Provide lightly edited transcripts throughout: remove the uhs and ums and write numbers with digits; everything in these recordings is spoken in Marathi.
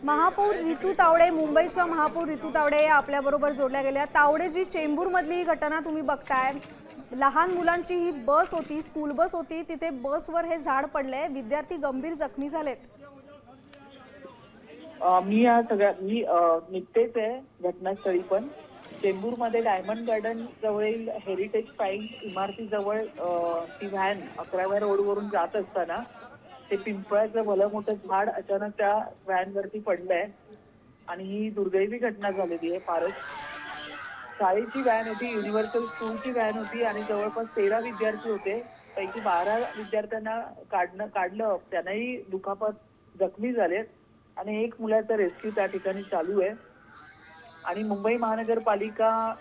महापौर रितू तावडे, मुंबईच्या महापौर रितू तावडे आपल्याबरोबर जोडल्या गेल्या। तावडे जी चेंबूरमधली घटना तुम्ही बघताय, लहान मुलांची ही बस होती, स्कूल बस होती, तिथे बसवर हे झाड पडले, विद्यार्थी गंभीर जखमी झालेत। मी या सगळ्या निघतेच आहे घटनास्थळी, पण चेंबूरमध्ये डायमंड गार्डन जवळील हेरिटेज फाईन्स इमारतीजवळ ती व्हॅन 11व्या रोडवरून जात असताना ते पिंपळाचं भलं मोठं झाड अचानक त्या व्हॅनवरती पडलंय आणि ही दुर्दैवी घटना झालेली आहे। फारच शाळेची व्हॅन होती, युनिव्हर्सल स्कूलची व्हॅन होती आणि जवळपास 13 विद्यार्थी होते। पैकी 12 विद्यार्थ्यांना काढलं, त्यांनाही दुखापत जखमी झालेत आणि एक मुलाचा रेस्क्यू त्या ठिकाणी चालू आहे। आणि मुंबई महानगरपालिका,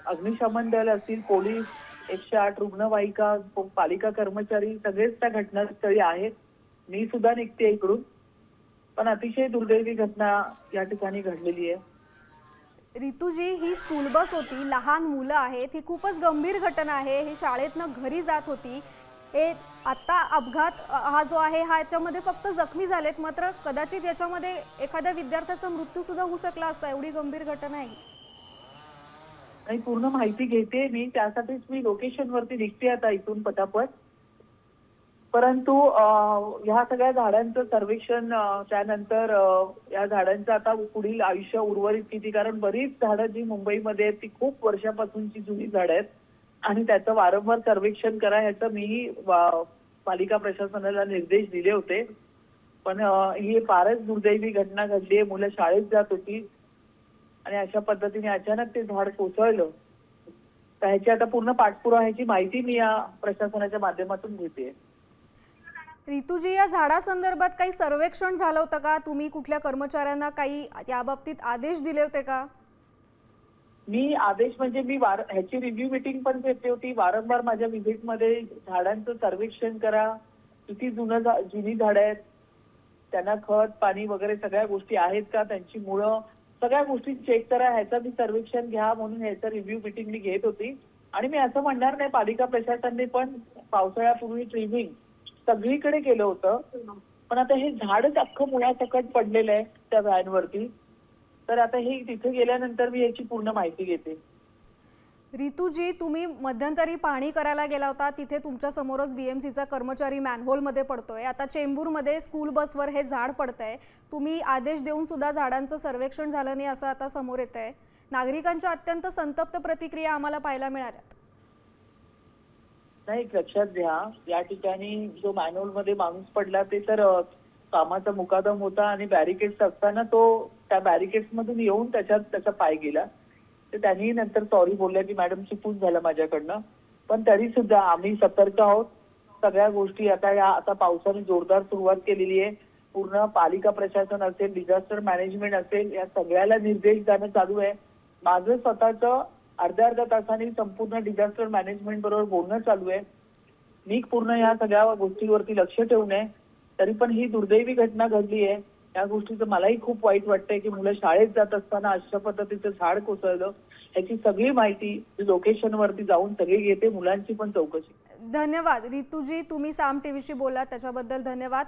अग्निशमन दल असतील, पोलीस, 108 रुग्णवाहिका, पालिका कर्मचारी सगळेच त्या घटनास्थळी आहेत। मी सुद्धा निघते इकडून, पण अतिशय दुर्दैवी घटना या ठिकाणी घडलेली आहे। रितूजी, ही स्कूल बस होती, लहान मुलं आहेत, ही खूपच गंभीर घटना आहे। ही शाळेतनं घरी जात होती। आता अपघात हा जो आहे हा याच्यामध्ये फक्त जखमी झालेत, मात्र कदाचित याच्यामध्ये एखाद्या विद्यार्थ्याचा मृत्यू सुद्धा होऊ शकला असता, एवढी गंभीर घटना आहे। आणि पूर्ण माहिती घेते मी, त्यासाठीच मी लोकेशनवरती निघते आता इथून पटापट। परंतु ह्या सगळ्या झाडांचं सर्वेक्षण, त्यानंतर या झाडांचं आता पुढील आयुष्य उर्वरित किती, कारण बरीच झाडं जी मुंबईमध्ये आहेत ती खूप वर्षापासूनची जुनी झाडं आहेत आणि त्याचं वारंवार सर्वेक्षण करा, ह्याचं मीही पालिका प्रशासनाला निर्देश दिले होते। पण ही फारच दुर्दैवी घटना घडली आहे। मुलं शाळेत जात होती आणि अशा पद्धतीने अचानक ते झाड कोसळलं। तर ह्याची आता पूर्ण पाठपुरावा, ह्याची माहिती मी या प्रशासनाच्या माध्यमातून घेते। रितूजी, या झाडासंदर्भात काही सर्वेक्षण झालं होतं का? तुम्ही कुठल्या कर्मचाऱ्यांना काही याबाबतीत आदेश दिले होते का? मी आदेश म्हणजे मी ह्याची रिव्ह्यू मीटिंग पण घेतली होती। वारंवार माझ्या व्हिजिटमध्ये झाडांचं सर्वेक्षण करा, किती जुनी झाडं आहेत, त्यांना खत पाणी वगैरे सगळ्या गोष्टी आहेत का, त्यांची मुळं, सगळ्या गोष्टी चेक करा, ह्याचं मी सर्वेक्षण घ्या म्हणून ह्याचं रिव्ह्यू मीटिंग मी घेत होती। आणि मी असं म्हणणार नाही, पालिका प्रशासनाने पण पावसाळ्यापूर्वी ट्रिमिंग सगळीकडे केलं होतं, पण आता हे झाडच अख्खं मुळासकट पडलेलं आहे त्या व्हॅनवरती। तर आता हे तिथे गेल्यानंतर मी याची पूर्ण माहिती घेते। रितूजी, तुम्ही मध्यंतरी पाहणी करायला गेला होता, तिथे तुमच्या समोरच बीएमसीचा कर्मचारी मॅनहोलमध्ये पडतोय। आता चेंबूरमध्ये स्कूल बसवर हे झाड पडतंय, तुम्ही आदेश देऊन सुद्धा झाडांचं सर्वेक्षण झालं नाही असं आता समोर येतंय। नागरिकांच्या अत्यंत संतप्त प्रतिक्रिया आम्हाला पाहायला मिळाल्या। नाही, लक्षात घ्या, या ठिकाणी जो मॅनहोलमध्ये माणूस पडला ते तर कामाचा मुकादम होता आणि बॅरिकेड्स असताना तो त्या बॅरिकेड्स मधून येऊन त्याचा पाय गेला। तर त्यांनी नंतर सॉरी बोलल्या की मॅडम चुकून झालं माझ्याकडनं, पण तरी सुद्धा आम्ही सतर्क आहोत। सगळ्या गोष्टी आता पावसाने जोरदार सुरुवात केलेली आहे। पूर्ण पालिका प्रशासन असेल, डिझास्टर मॅनेजमेंट असेल, या सगळ्याला निर्देश देणं चालू आहे। माझं स्वतःचं अर्ध्या तासाने संपूर्ण डिझास्टर मॅनेजमेंट बरोबर बोलणं चालू आहे। मी पूर्ण या सगळ्या गोष्टीवरती लक्ष ठेवून आहे। तरी पण ही दुर्दैवी घटना घडली आहे, या गोष्टीचं मलाही खूप वाईट वाटतंय की मुलं शाळेत जात असताना अशा पद्धतीचं झाड कोसळलं। ह्याची सगळी माहिती लोकेशनवरती जाऊन सगळी घेते, मुलांची पण चौकशी। धन्यवाद रितूजी, तुम्ही साम टीव्हीशी बोललात त्याच्याबद्दल धन्यवाद।